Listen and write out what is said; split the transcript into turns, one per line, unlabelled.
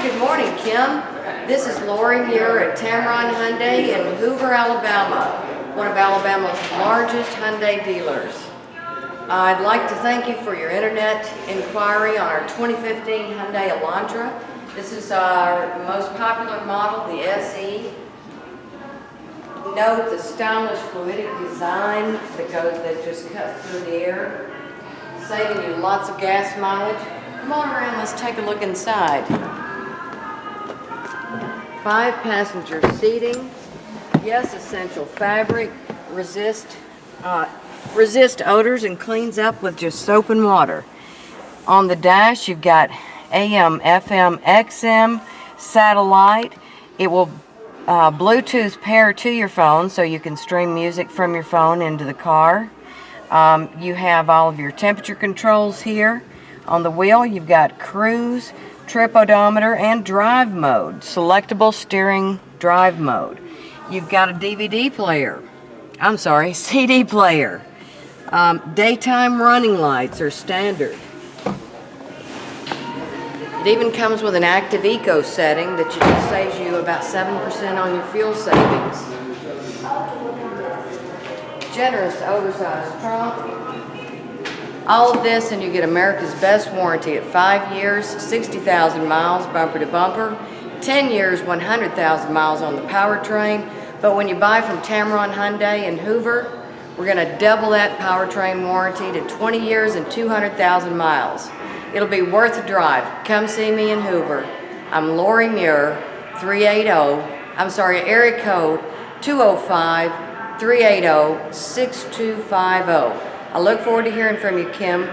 Good morning, Kim. This is Lori Muir at Tameron Hyundai in Hoover, Alabama, one of Alabama's largest Hyundai dealers. I'd like to thank you for your internet inquiry on our 2015 Hyundai Elantra. This is our most popular model, the SE. Note the stylish fluidic design that just cuts through the air, saving you lots of gas mileage. Come on around, let's take a look inside. 5-passenger seating. Yes, essential fabric. Resist odors and cleans up with just soap and water. On the dash, you've got AM, FM, XM, satellite. It will Bluetooth pair to your phone so you can stream music from your phone into the car. You have all of your temperature controls here. On the wheel, you've got cruise, trip odometer, and drive mode. Selectable steering drive mode. You've got a CD player. Daytime running lights are standard. It even comes with an active eco setting that saves you about 7% on your fuel savings. Generous oversized trunk. All of this, and you get America's best warranty at 5 years, 60,000 miles bumper to bumper, 10 years, 100,000 miles on the powertrain. But when you buy from Tameron Hyundai in Hoover, we're going to double that powertrain warranty to 20 years and 200,000 miles. It'll be worth a drive. Come see me in Hoover. I'm Lori Muir, area code 205-380-6250. I look forward to hearing from you, Kim.